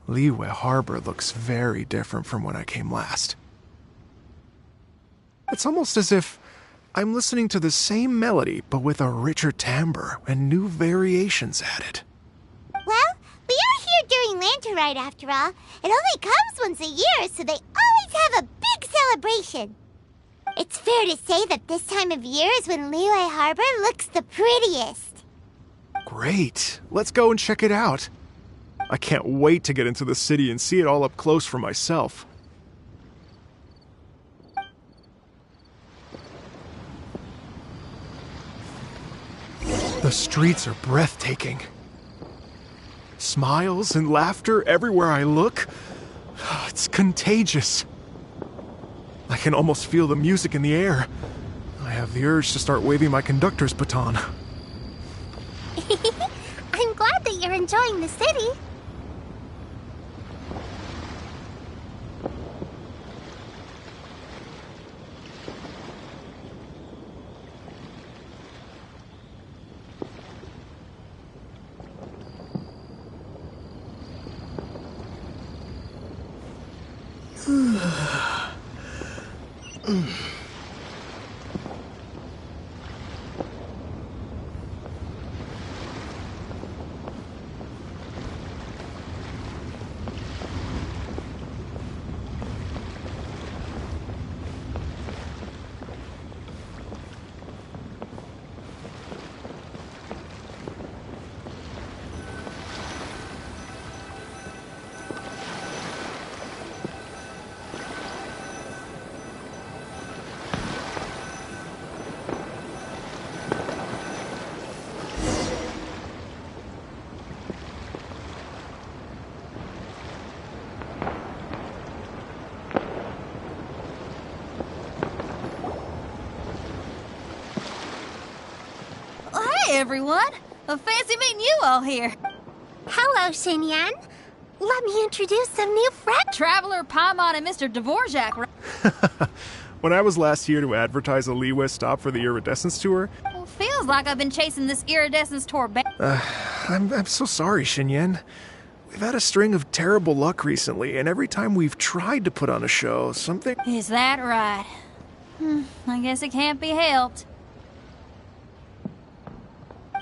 Liyue Harbor looks very different from when I came last. It's almost as if I'm listening to the same melody, but with a richer timbre and new variations added. Well, we are here during Lantern Rite after all. It only comes once a year, so they always have a big celebration. It's fair to say that this time of year is when Liyue Harbor looks the prettiest. Great. Let's go and check it out. I can't wait to get into the city and see it all up close for myself. The streets are breathtaking. Smiles and laughter everywhere I look. It's contagious. I can almost feel the music in the air. I have the urge to start waving my conductor's baton. I'm glad that you're enjoying the city. Hey everyone! Fancy meeting you all here. Hello, Xinyan. Let me introduce some new friends. Traveler, Paimon, and Mr. Dvorak. When I was last here to advertise a Liyue stop for the Iridescence tour... Well, feels like I've been chasing this Iridescence tour back. I'm so sorry, Xinyan. We've had a string of terrible luck recently, and every time we've tried to put on a show, something... Is that right? I guess it can't be helped.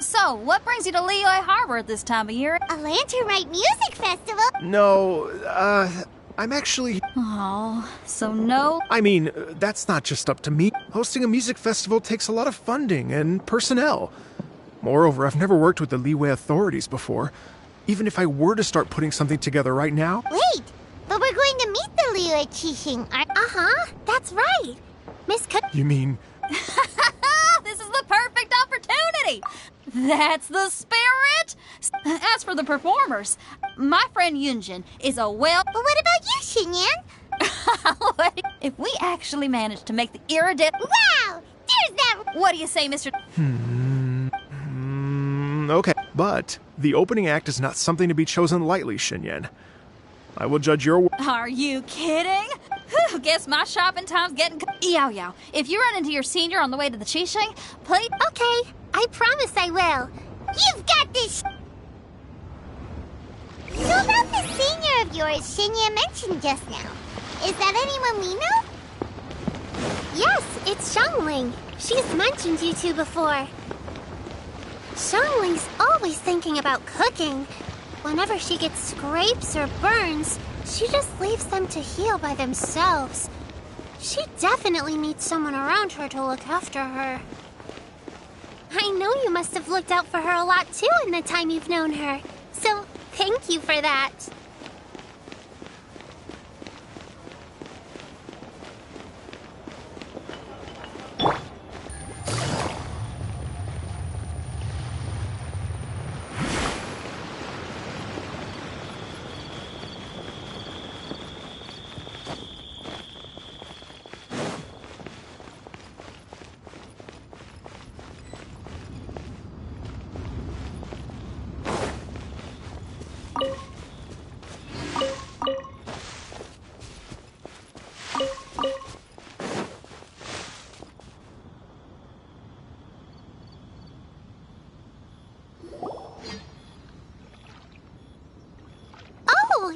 So, what brings you to Liyue Harbor at this time of year? A Lantern Rite music festival? No, I'm actually... Oh, so no... I mean, that's not just up to me. Hosting a music festival takes a lot of funding and personnel. Moreover, I've never worked with the Liyue authorities before. Even if I were to start putting something together right now... Wait, but we're going to meet the Liyue Qixing. That's right. Miss Cook... You mean... This is the perfect opportunity! That's the spirit! As for the performers, my friend Yunjin is a But what about you, Xinyan? If we actually manage to make the iridescent... Wow! There's that... What do you say, Mr... Okay, but the opening act is not something to be chosen lightly, Xinyan. I will judge your... Are you kidding? Whew, guess my shopping time's getting... Yao Yao, if you run into your senior on the way to the Qixing, please... Okay, I promise I will. You've got this... So about the senior of yours Xinyan mentioned just now. Is that anyone we know? Yes, it's Xiangling. She's mentioned you two before. Xiangling's always thinking about cooking. Whenever she gets scrapes or burns, she just leaves them to heal by themselves. She definitely needs someone around her to look after her. I know you must have looked out for her a lot too in the time you've known her. So, thank you for that.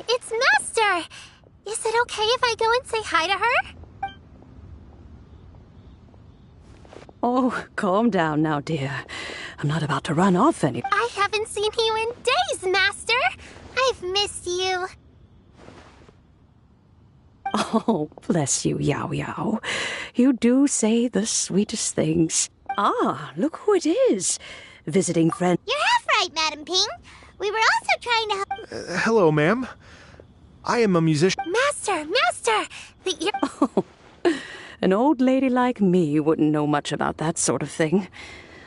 It's Master! Is it okay if I go and say hi to her? Oh, calm down now, dear. I'm not about to run off any... I haven't seen you in days, Master! I've missed you. Oh, bless you, Yao Yao. You do say the sweetest things. Ah, look who it is. Visiting friend... You're half right, Madam Ping. We were also trying to help... Hello, ma'am. I am a musician. Master! The ear... Oh, an old lady like me wouldn't know much about that sort of thing.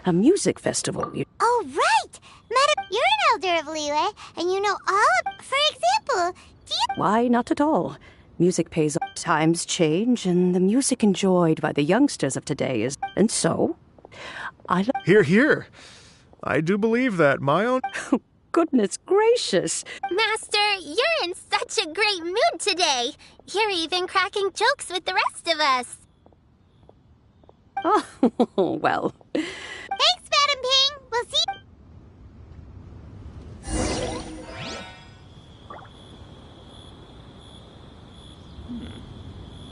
A music festival. Oh, right! Madam, you're an elder of Liyue, and you know all... For example, do you... Why, not at all. Music pays off. Times change, and the music enjoyed by the youngsters of today is... And so, Hear, hear. I do believe that. My own... Goodness gracious. Master, you're in such a great mood today. You're even cracking jokes with the rest of us. Oh, well. Thanks, Madam Ping. We'll see...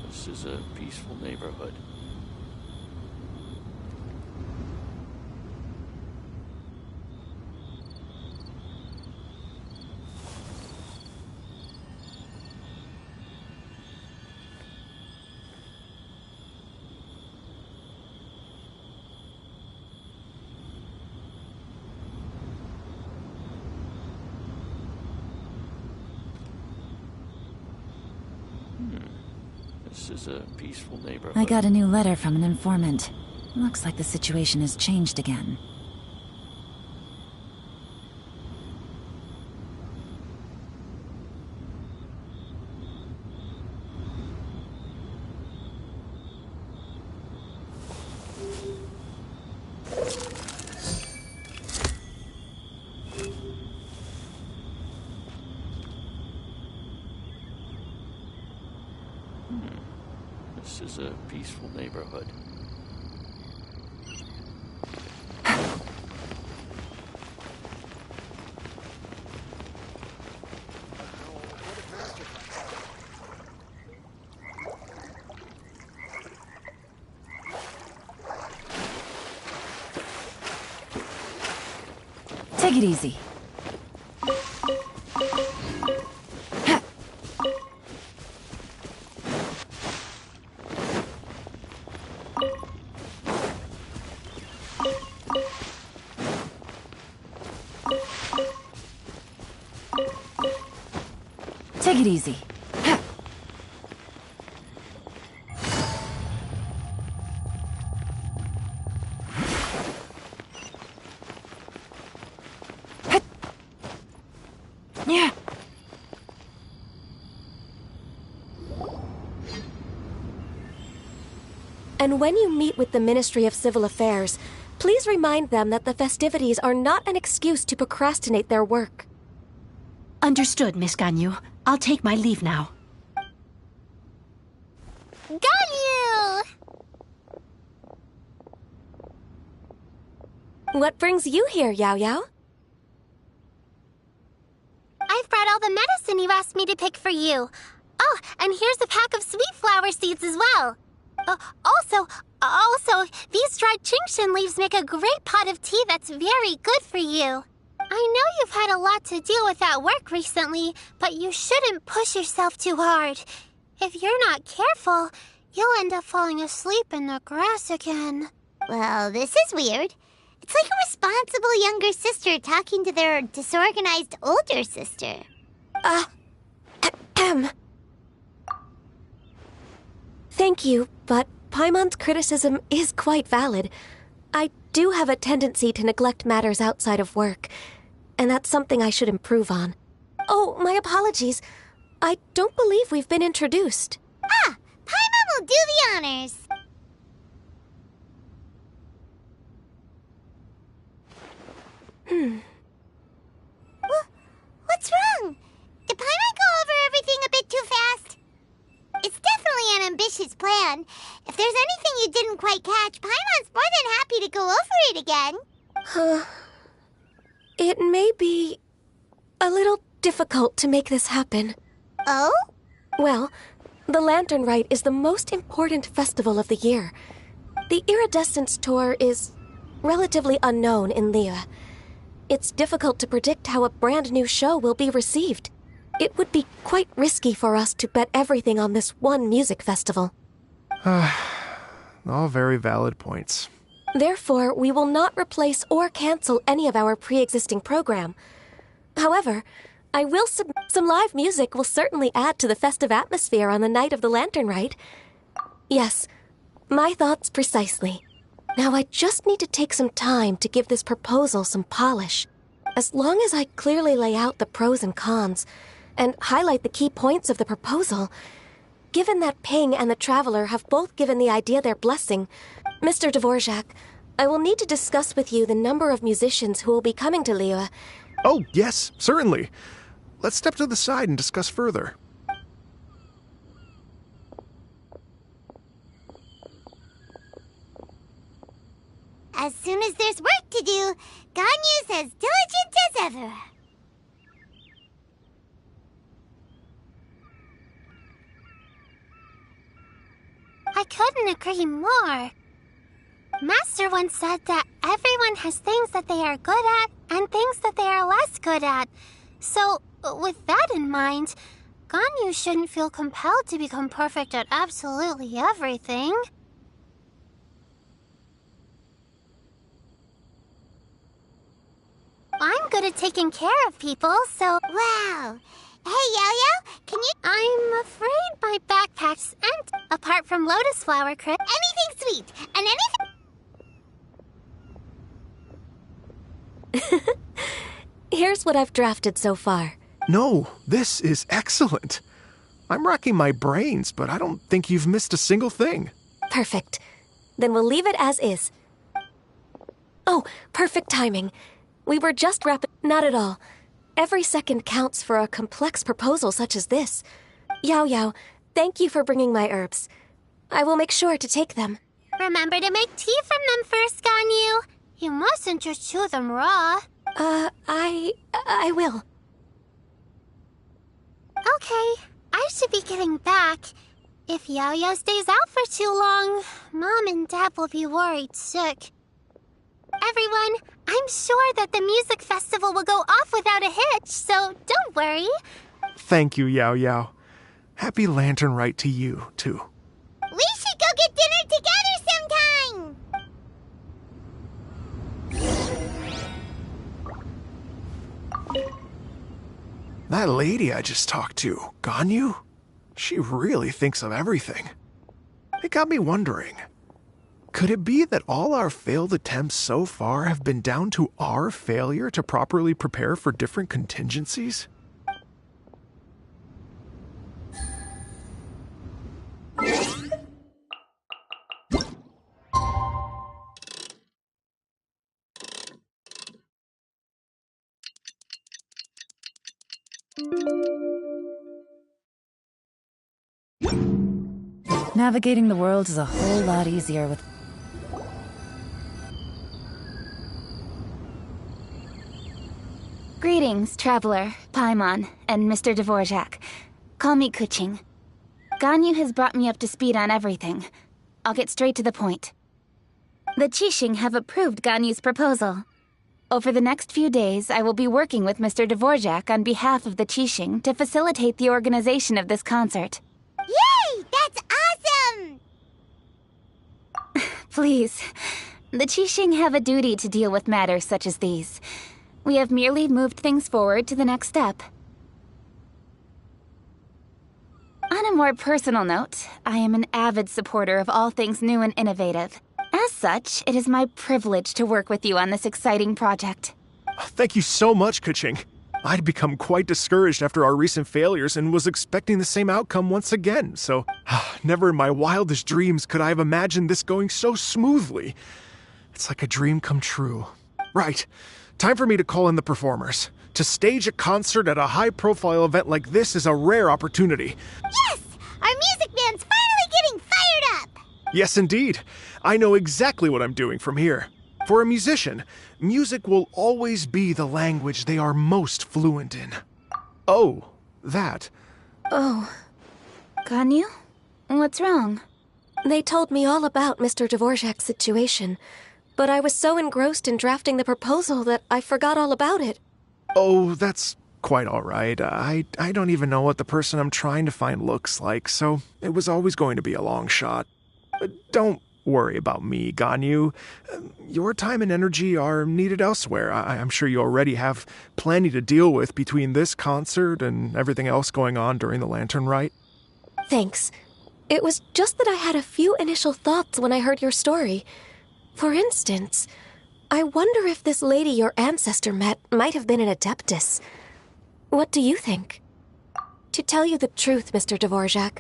This is a peaceful neighborhood. This is a peaceful neighborhood. I got a new letter from an informant. Looks like the situation has changed again. This is a peaceful neighborhood. Take it easy. Take it easy. Yeah. And when you meet with the Ministry of Civil Affairs, please remind them that the festivities are not an excuse to procrastinate their work. Understood, Miss Ganyu. I'll take my leave now. Ganyu! What brings you here, Yao Yao? I've brought all the medicine you asked me to pick for you. Oh, and here's a pack of sweet flower seeds as well. Also, these dried chingshin leaves make a great pot of tea that's very good for you. I know you've had a lot to deal with at work recently, but you shouldn't push yourself too hard. If you're not careful, you'll end up falling asleep in the grass again. Well, this is weird. It's like a responsible younger sister talking to their disorganized older sister. Thank you, but Paimon's criticism is quite valid. I do have a tendency to neglect matters outside of work, and that's something I should improve on. Oh, my apologies. I don't believe we've been introduced. Ah, Paimon will do the honors. What's wrong? Did Paimon go over everything a bit too fast? It's definitely an ambitious plan. If there's anything you didn't quite catch, Paimon's more than happy to go over it again. It may be a little difficult to make this happen. Oh? Well, the Lantern Rite is the most important festival of the year. The Iridescence Tour is relatively unknown in Liyue. It's difficult to predict how a brand new show will be received. It would be quite risky for us to bet everything on this one music festival. All very valid points. Therefore, we will not replace or cancel any of our pre-existing program. However, I will some live music will certainly add to the festive atmosphere on the night of the Lantern Rite. Yes, my thoughts precisely. Now I just need to take some time to give this proposal some polish. As long as I clearly lay out the pros and cons, and highlight the key points of the proposal, given that Ping and the Traveler have both given the idea their blessing, Mr. Dvorak, I will need to discuss with you the number of musicians who will be coming to Liyue. Oh, yes, certainly. Let's step to the side and discuss further. As soon as there's work to do, Ganyu's as diligent as ever. I couldn't agree more. Master once said that everyone has things that they are good at and things that they are less good at. So, with that in mind, Ganyu shouldn't feel compelled to become perfect at absolutely everything. I'm good at taking care of people, so... Wow. Hey, Yo-Yo, can you... I'm afraid my backpack's empty. Apart from Lotus Flower Crit. Anything sweet, and anything... Here's what I've drafted so far. No, this is excellent. I'm racking my brains, but I don't think you've missed a single thing. Perfect. Then we'll leave it as is. Oh, perfect timing. We were just wrapping... Not at all. Every second counts for a complex proposal such as this. Yao Yao, thank you for bringing my herbs. I will make sure to take them. Remember to make tea from them first, Ganyu. You mustn't just chew them raw. I will. Okay, I should be getting back. If Yao-Yao stays out for too long, Mom and Dad will be worried sick. Everyone, I'm sure that the music festival will go off without a hitch, so don't worry. Thank you, Yao Yao. Happy Lantern Rite to you, too. We should go get dinner together sometime! That lady I just talked to, Ganyu, she really thinks of everything. It got me wondering, could it be that all our failed attempts so far have been down to our failure to properly prepare for different contingencies? Navigating the world is a whole lot easier with... Greetings, Traveler, Paimon, and Mr. Dvorak. Call me Kuching. Ganyu has brought me up to speed on everything. I'll get straight to the point. The Qixing have approved Ganyu's proposal. Over the next few days, I will be working with Mr. Dvorak on behalf of the Qixing to facilitate the organization of this concert. Yay! That's awesome! Please, the Qixing have a duty to deal with matters such as these. We have merely moved things forward to the next step. On a more personal note, I am an avid supporter of all things new and innovative. As such, it is my privilege to work with you on this exciting project. Thank you so much, Kuching. I'd become quite discouraged after our recent failures and was expecting the same outcome once again, so never in my wildest dreams could I have imagined this going so smoothly. It's like a dream come true. Right, time for me to call in the performers. To stage a concert at a high-profile event like this is a rare opportunity. Yes! Our music band's finally getting fired up! Yes, indeed. I know exactly what I'm doing from here. For a musician, music will always be the language they are most fluent in. Oh, that. Oh, Ganyu? What's wrong? they told me all about Mr. Dvorak's situation, but I was so engrossed in drafting the proposal that I forgot all about it. Oh, that's quite all right. I don't even know what the person I'm trying to find looks like, so it was always going to be a long shot. Don't worry about me, Ganyu. Your time and energy are needed elsewhere. I'm sure you already have plenty to deal with between this concert and everything else going on during the Lantern Rite. Thanks. It was just that I had a few initial thoughts when I heard your story. For instance, I wonder if this lady your ancestor met might have been an Adeptus. What do you think? To tell you the truth, Mr. Dvorak,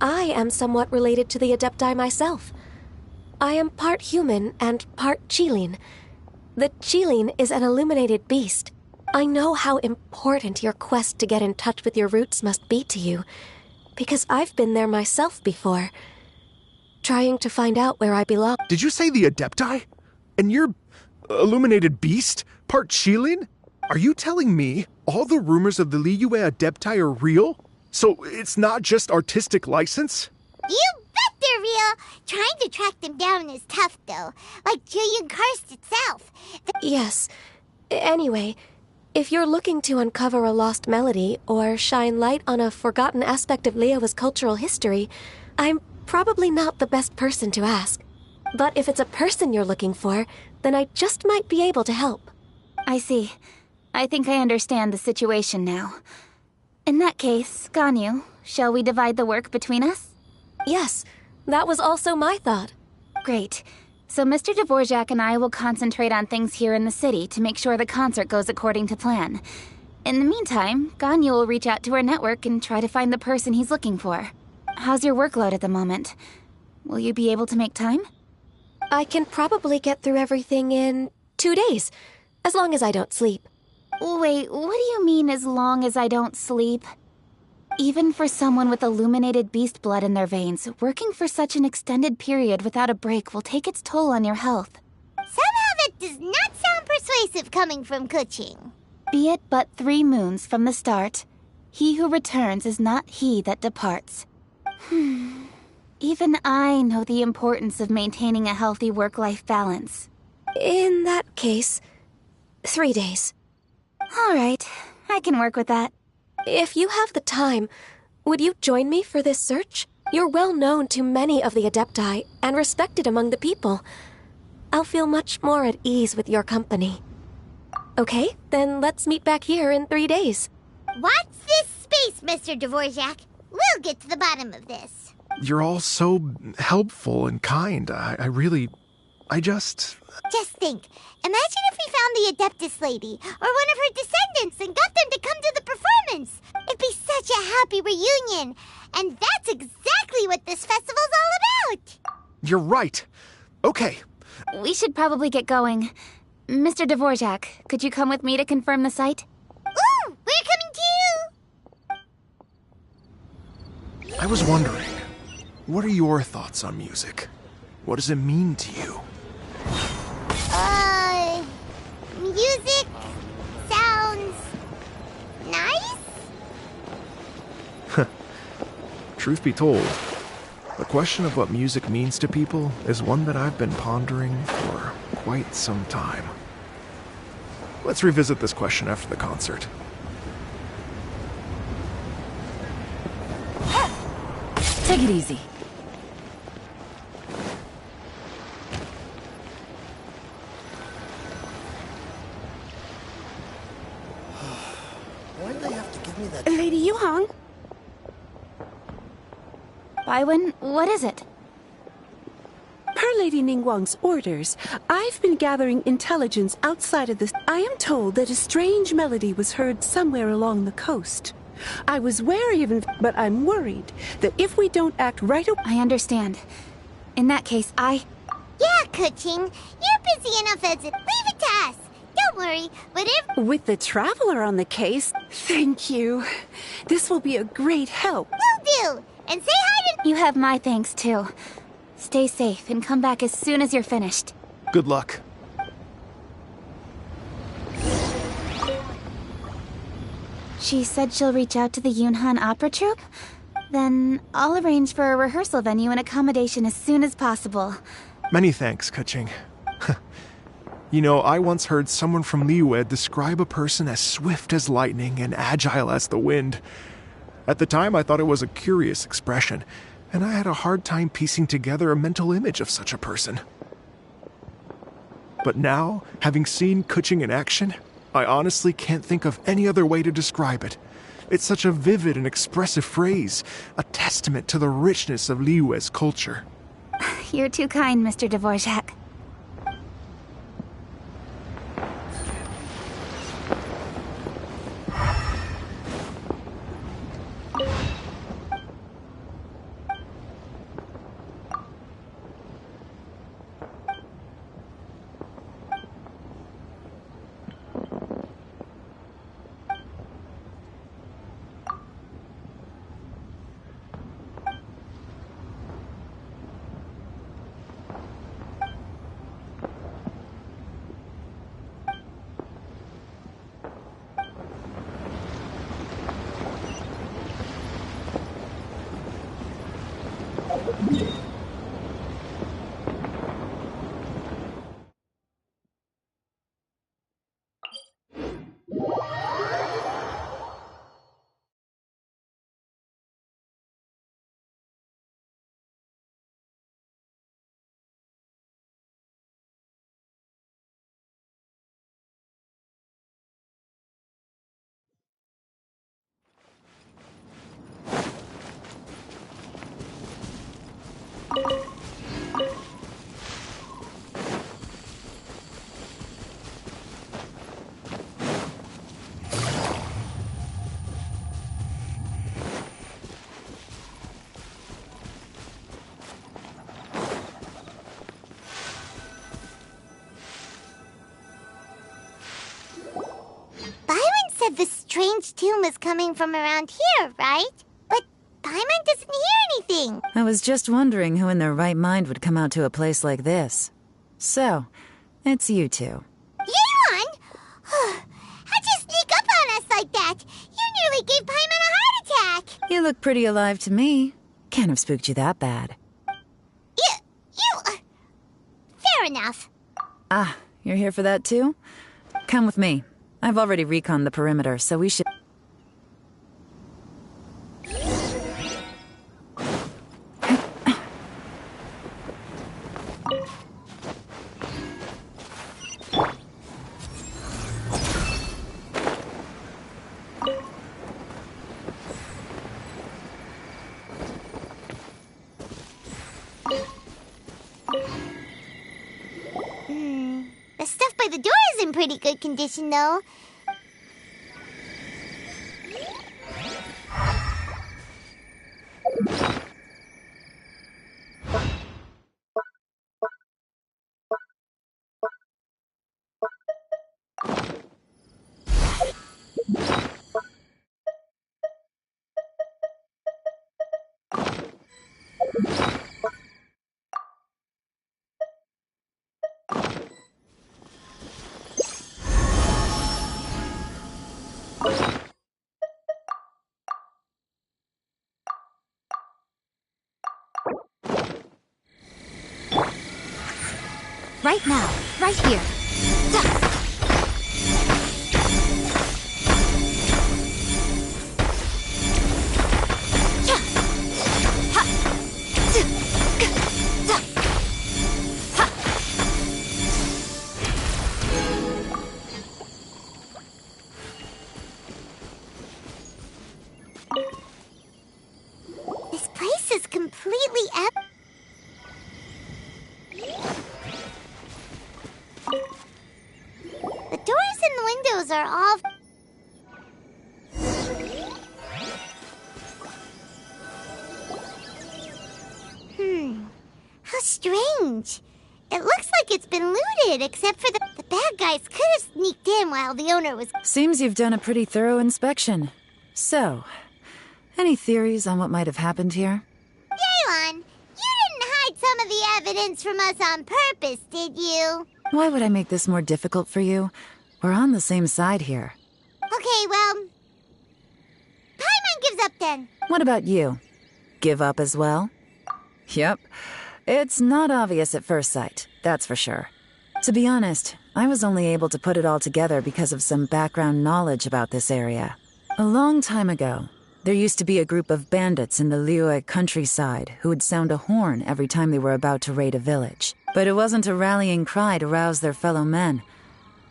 I am somewhat related to the Adepti myself. I am part human and part Qilin. The Qilin is an illuminated beast. I know how important your quest to get in touch with your roots must be to you, because I've been there myself before, trying to find out where I belong. Did you say the Adepti? And you're illuminated beast? Part Qilin? Are you telling me all the rumors of the Liyue Adepti are real? So it's not just artistic license? You bet they're real. Trying to track them down is tough, though. Like Julian Karst itself. Yes. Anyway, if you're looking to uncover a lost melody or shine light on a forgotten aspect of Liyue's cultural history, I'm probably not the best person to ask. But if it's a person you're looking for, then I just might be able to help. I see. I think I understand the situation now. In that case, Ganyu, shall we divide the work between us? Yes, that was also my thought. Great. So Mr. Dvorak and I will concentrate on things here in the city to make sure the concert goes according to plan. In the meantime, Ganyu will reach out to her network and try to find the person he's looking for. How's your workload at the moment? Will you be able to make time? I can probably get through everything in 2 days, as long as I don't sleep. Wait, what do you mean as long as I don't sleep? Even for someone with illuminated beast blood in their veins, working for such an extended period without a break will take its toll on your health. Somehow that does not sound persuasive coming from Kuching. Be it but 3 moons from the start, he who returns is not he that departs. Even I know the importance of maintaining a healthy work-life balance. In that case, 3 days. All right, I can work with that. If you have the time, would you join me for this search? You're well known to many of the Adepti and respected among the people. I'll feel much more at ease with your company. Okay, then let's meet back here in 3 days. Watch this space, Mr. Dvorak. We'll get to the bottom of this. You're all so helpful and kind. I just... Just think. Imagine if we found the Adeptus lady, or one of her descendants, and got them to come to the performance. It'd be such a happy reunion. And that's exactly what this festival's all about. You're right. Okay. We should probably get going. Mr. Dvorak, could you come with me to confirm the site? Ooh, we're coming too! I was wondering, what are your thoughts on music? What does it mean to you? Music sounds nice? Truth be told, the question of what music means to people is one that I've been pondering for quite some time. Let's revisit this question after the concert. Take it easy. Why'd they have to give me that? Lady Yuhong? Baiwen, what is it? Per Lady Ningguang's orders, I've been gathering intelligence outside of this. I am told that a strange melody was heard somewhere along the coast. I was wary of it, but I'm worried that if we don't act right away... I understand. In that case, Yeah, Kuching. You're busy enough as it. Leave it to us. Don't worry. Whatever. With the Traveler on the case, thank you. This will be a great help. Will do. And say hi to... You have my thanks, too. Stay safe and come back as soon as you're finished. Good luck. She said she'll reach out to the Yunhan Opera Troupe? Then I'll arrange for a rehearsal venue and accommodation as soon as possible. Many thanks, Kuching. You know, I once heard someone from Liyue describe a person as swift as lightning and agile as the wind. At the time, I thought it was a curious expression, and I had a hard time piecing together a mental image of such a person. But now, having seen Kuching in action, I honestly can't think of any other way to describe it. It's such a vivid and expressive phrase, a testament to the richness of Liyue's culture. You're too kind, Mr. Dvorak. The strange tune was coming from around here, right? But Paimon doesn't hear anything. I was just wondering who in their right mind would come out to a place like this. So, it's you two. Yeon! How'd you sneak up on us like that? You nearly gave Paimon a heart attack. You look pretty alive to me. Can't have spooked you that bad. Fair enough. Ah, you're here for that too? Come with me. I've already reconned the perimeter, so we should... The stuff by the door is in pretty good condition, though. Right now, right here. This place is completely empty. The doors and the windows are all... How strange. It looks like it's been looted, except for the bad guys could have sneaked in while the owner was... Seems you've done a pretty thorough inspection. So, any theories on what might have happened here? Yeon, you didn't hide some of the evidence from us on purpose, did you? Why would I make this more difficult for you? We're on the same side here. Okay, well, gives up then. What about you? Give up as well? Yep. It's not obvious at first sight, that's for sure. To be honest, I was only able to put it all together because of some background knowledge about this area. A long time ago, there used to be a group of bandits in the Liyue countryside who would sound a horn every time they were about to raid a village. But it wasn't a rallying cry to rouse their fellow men.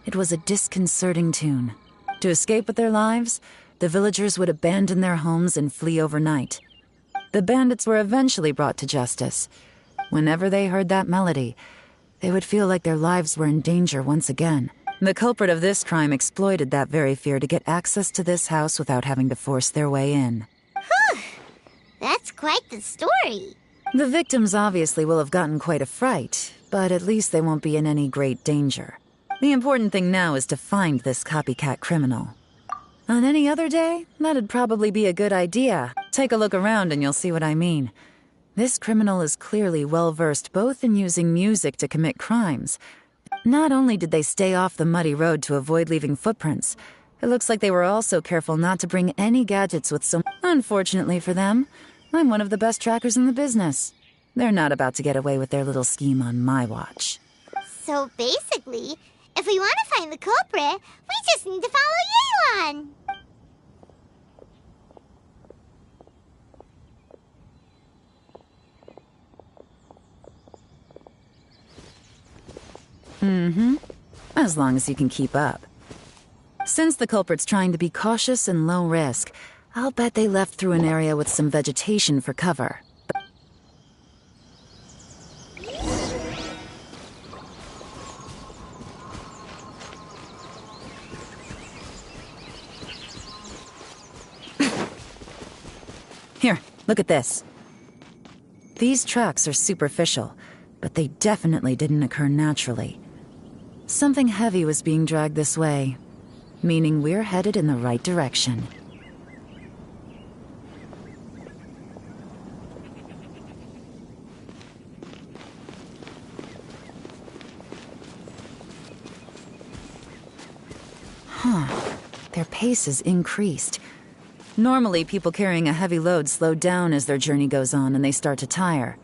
It was a disconcerting tune. To escape with their lives, the villagers would abandon their homes and flee overnight. The bandits were eventually brought to justice. Whenever they heard that melody, they would feel like their lives were in danger once again. The culprit of this crime exploited that very fear to get access to this house without having to force their way in. Whew. That's quite the story. The victims obviously will have gotten quite a fright, but at least they won't be in any great danger. The important thing now is to find this copycat criminal. On any other day, that'd probably be a good idea. Take a look around and you'll see what I mean. This criminal is clearly well-versed both in using music to commit crimes. Not only did they stay off the muddy road to avoid leaving footprints, it looks like they were also careful not to bring any gadgets with them. Unfortunately for them, I'm one of the best trackers in the business. They're not about to get away with their little scheme on my watch. So basically, if we want to find the culprit, we just need to follow Yelan. As long as you can keep up. Since the culprit's trying to be cautious and low risk, I'll bet they left through an area with some vegetation for cover. Here, look at this. These tracks are superficial, but they definitely didn't occur naturally. Something heavy was being dragged this way, meaning we're headed in the right direction. Their pace is increased. Normally, people carrying a heavy load slow down as their journey goes on and they start to tire.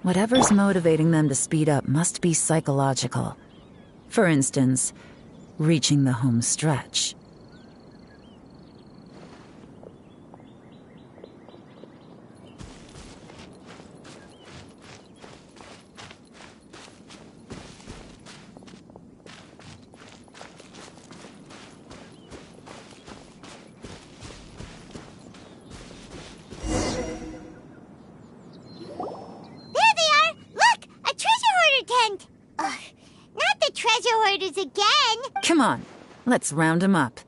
Whatever's motivating them to speed up must be psychological. For instance, reaching the home stretch. Again? Come on, let's round them up.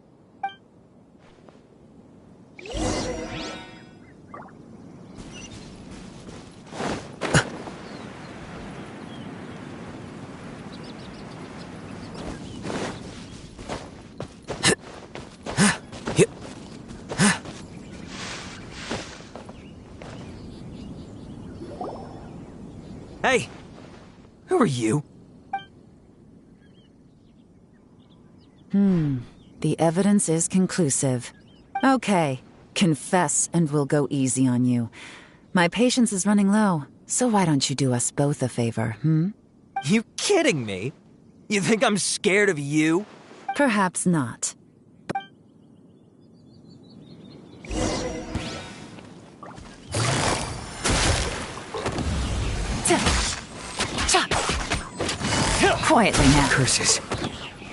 Hey! Who are you? The evidence is conclusive. Okay, confess and we'll go easy on you. My patience is running low, so why don't you do us both a favor, You kidding me? You think I'm scared of you? Perhaps not. Quietly now. Curses.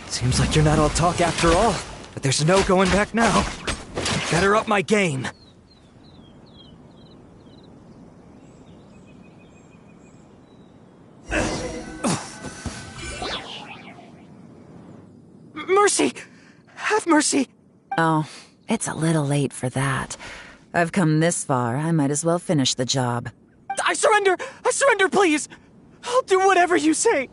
Seems like you're not all talk after all, but there's no going back now. Better up my game. Mercy! Have mercy! Oh, it's a little late for that. I've come this far, I might as well finish the job. I surrender! I surrender, please! I'll do whatever you say!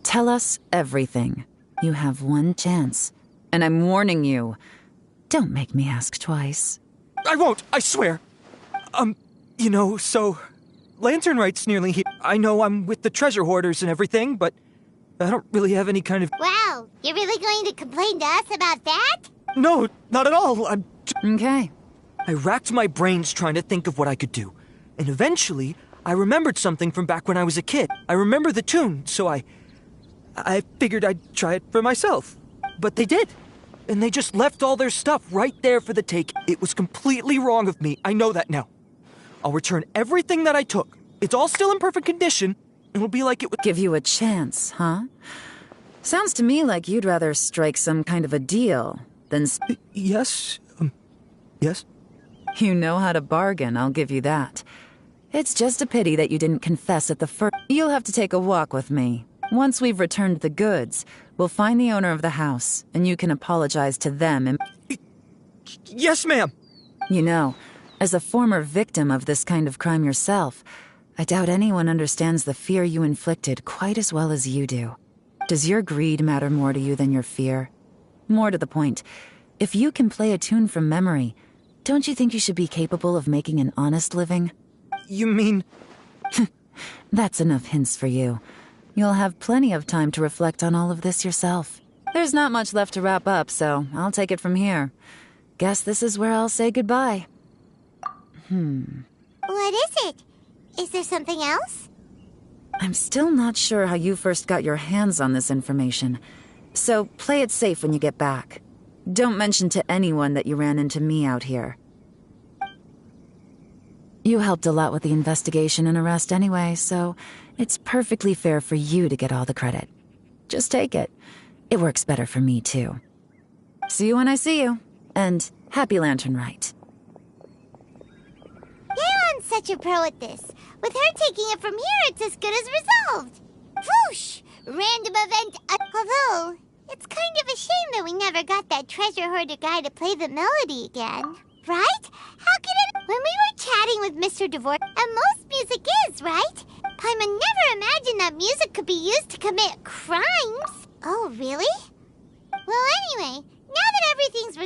Tell us everything. You have one chance. And I'm warning you. Don't make me ask twice. I won't, I swear. So... Lantern Rite's nearly here. I know I'm with the treasure hoarders and everything, but I don't really have any kind of... Wow, you're really going to complain to us about that? No, not at all. I'm Okay. I racked my brains trying to think of what I could do. And eventually, I remembered something from back when I was a kid. I remember the tune, so I figured I'd try it for myself. But they did. And they just left all their stuff right there for the take. It was completely wrong of me. I know that now. I'll return everything that I took. It's all still in perfect condition. It'll be like it would give you a chance, huh? Sounds to me like you'd rather strike some kind of a deal than... Yes. Yes? You know how to bargain, I'll give you that. It's just a pity that you didn't confess at the first... You'll have to take a walk with me. Once we've returned the goods, we'll find the owner of the house, and you can apologize to them and... Yes, ma'am! You know, as a former victim of this kind of crime yourself, I doubt anyone understands the fear you inflicted quite as well as you do. Does your greed matter more to you than your fear? More to the point, if you can play a tune from memory, don't you think you should be capable of making an honest living? You mean... That's enough hints for you. You'll have plenty of time to reflect on all of this yourself. There's not much left to wrap up, so I'll take it from here. Guess this is where I'll say goodbye. What is it? Is there something else? I'm still not sure how you first got your hands on this information, so play it safe when you get back. Don't mention to anyone that you ran into me out here. You helped a lot with the investigation and arrest anyway, so it's perfectly fair for you to get all the credit. Just take it. It works better for me, too. See you when I see you, and happy Lantern Rite. Galen's such a pro at this. With her taking it from here, it's as good as resolved. Whoosh! Random event. Although, it's kind of a shame that we never got that treasure hoarder guy to play the melody again. Right? How could it... When we were chatting with Mr. DeVore, and most music is, right? Paimon never imagined that music could be used to commit crimes. Oh, really? Well, anyway, now that everything's...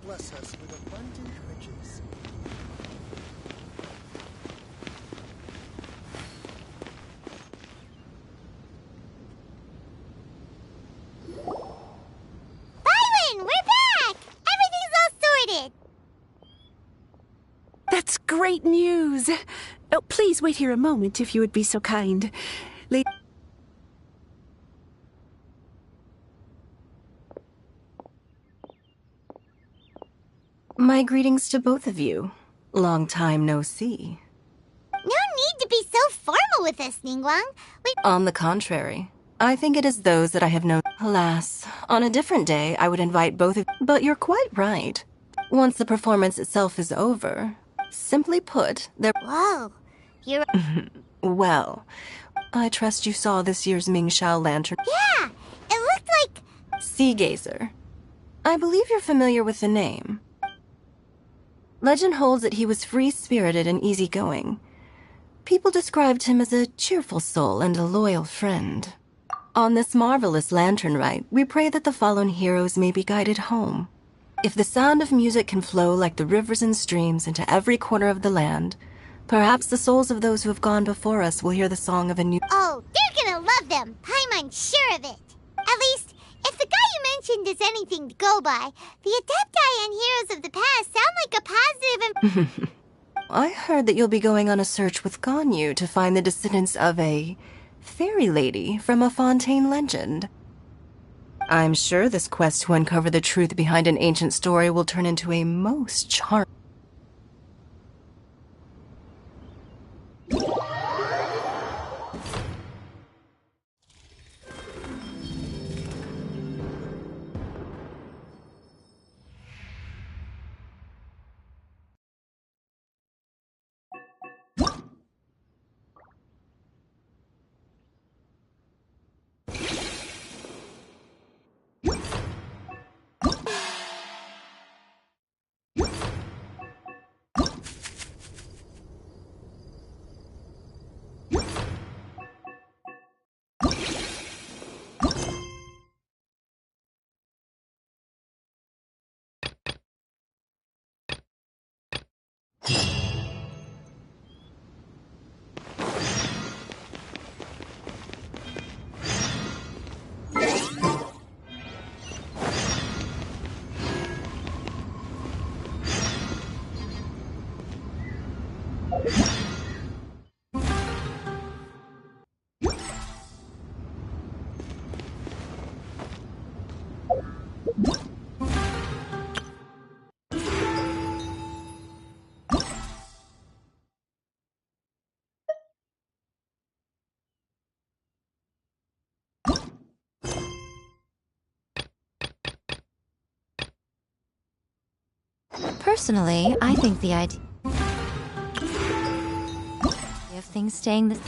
Bless us with abundant riches. Byron, we're back! Everything's all sorted! That's great news! Oh, please wait here a moment if you would be so kind. My greetings to both of you. Long time no see. No need to be so formal with us, Ningguang. On the contrary, I think it is those that I have known. Alas, on a different day, I would invite both of you. But you're quite right. Once the performance itself is over, simply put, there... Whoa, you're... Well, I trust you saw this year's Mingxiao lantern. Yeah, it looked like... Sea Gazer. I believe you're familiar with the name. Legend holds that he was free-spirited and easygoing. People described him as a cheerful soul and a loyal friend. On this marvelous lantern rite, we pray that the fallen heroes may be guided home. If the sound of music can flow like the rivers and streams into every corner of the land, perhaps the souls of those who have gone before us will hear the song of a new... Oh, they're gonna love them. Paimon's sure of it. At least, if the guy you mentioned is anything to go by, the Adepti and Heroes of the Past sound like a positive I heard that you'll be going on a search with Ganyu to find the descendants of a fairy lady from a Fontaine legend. I'm sure this quest to uncover the truth behind an ancient story will turn into a most charming. Personally, I think the idea of things staying the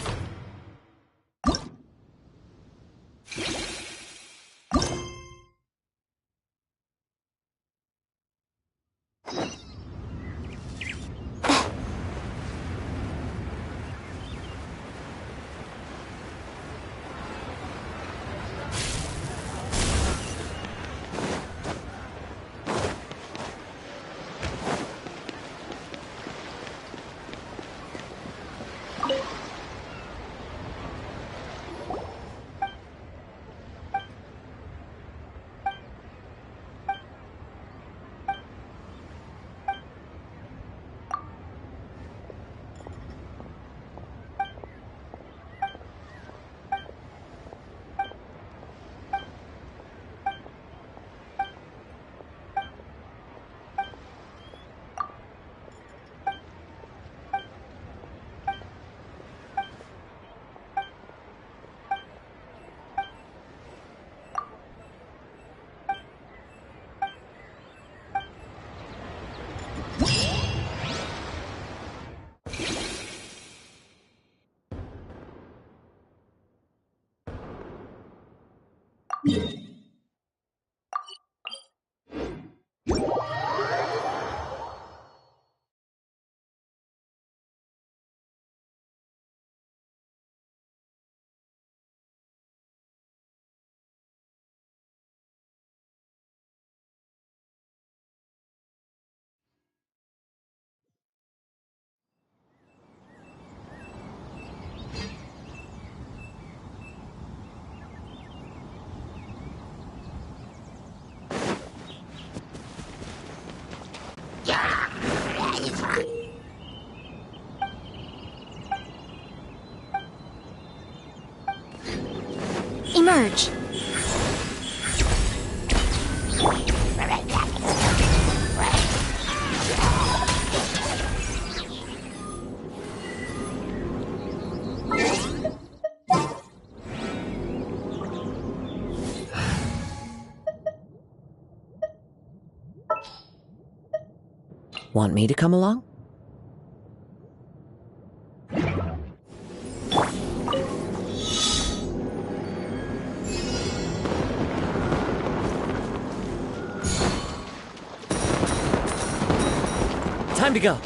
emerge. Want me to come along? Time to go.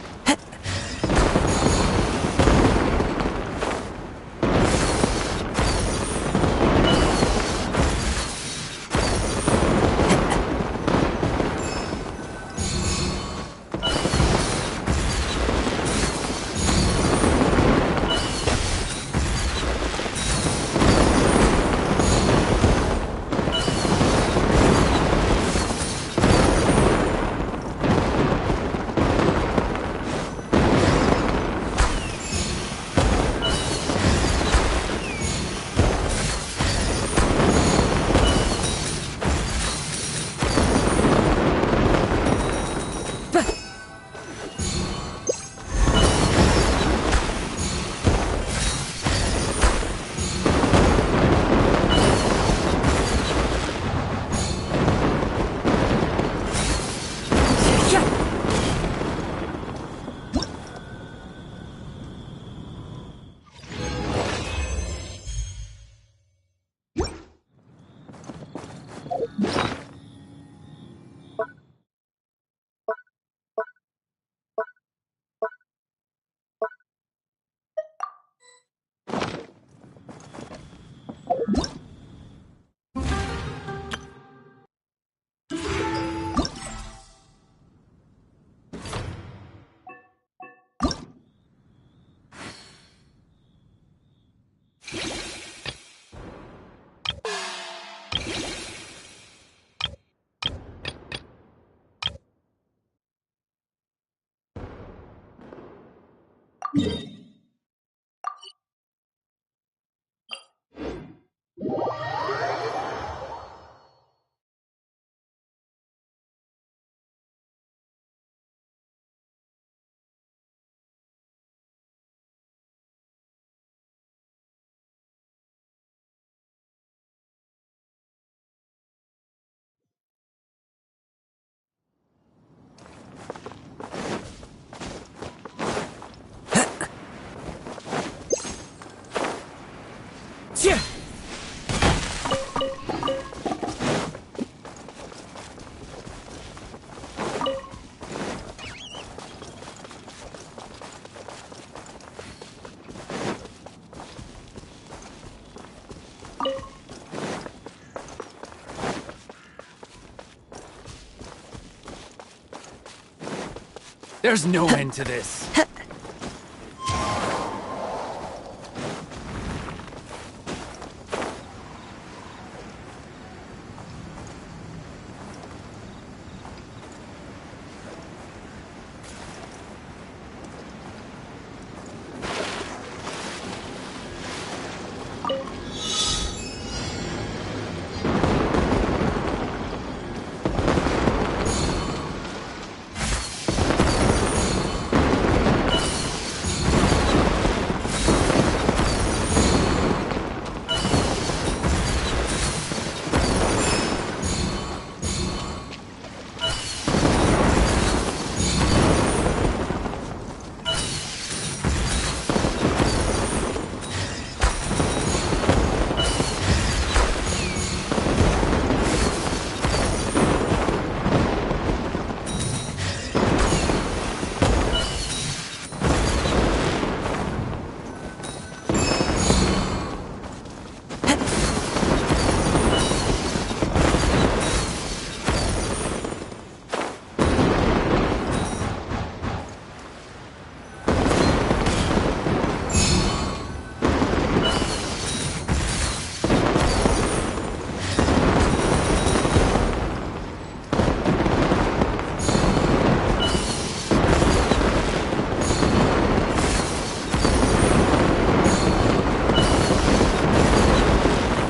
There's no end to this.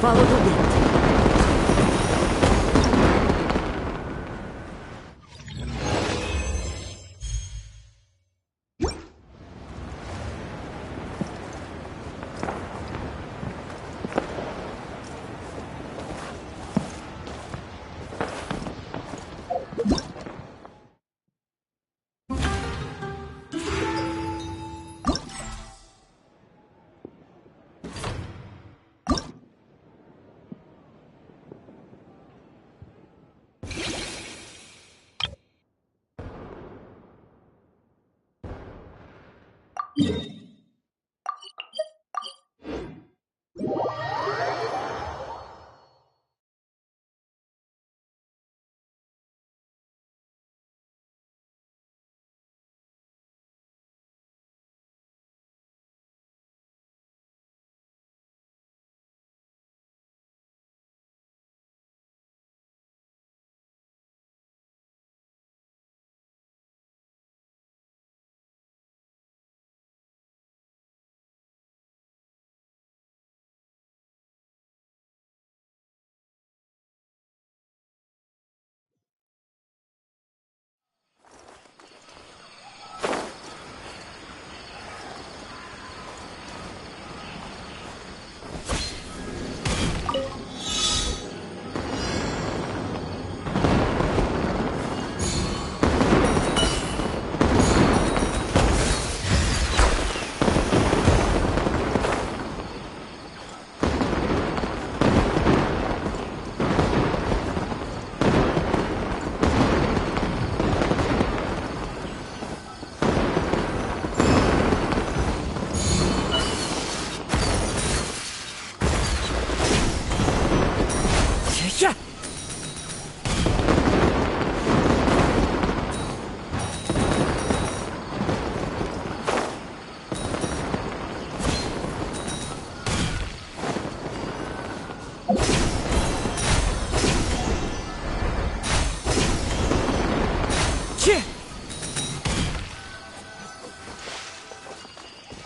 Follow the wind.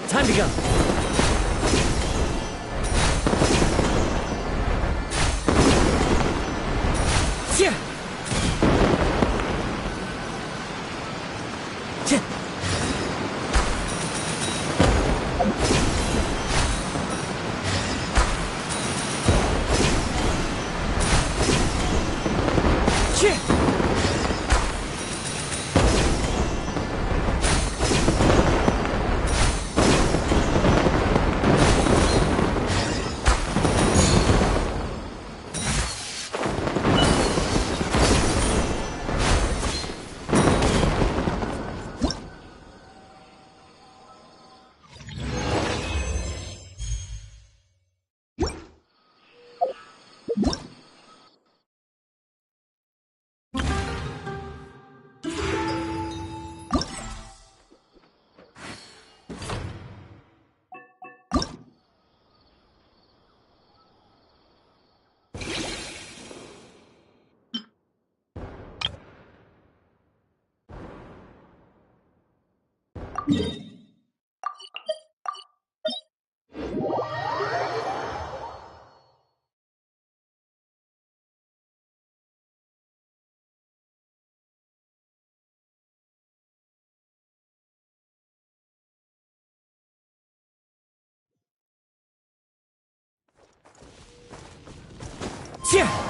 Time to go. Yeah. Yeah.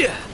Yeah.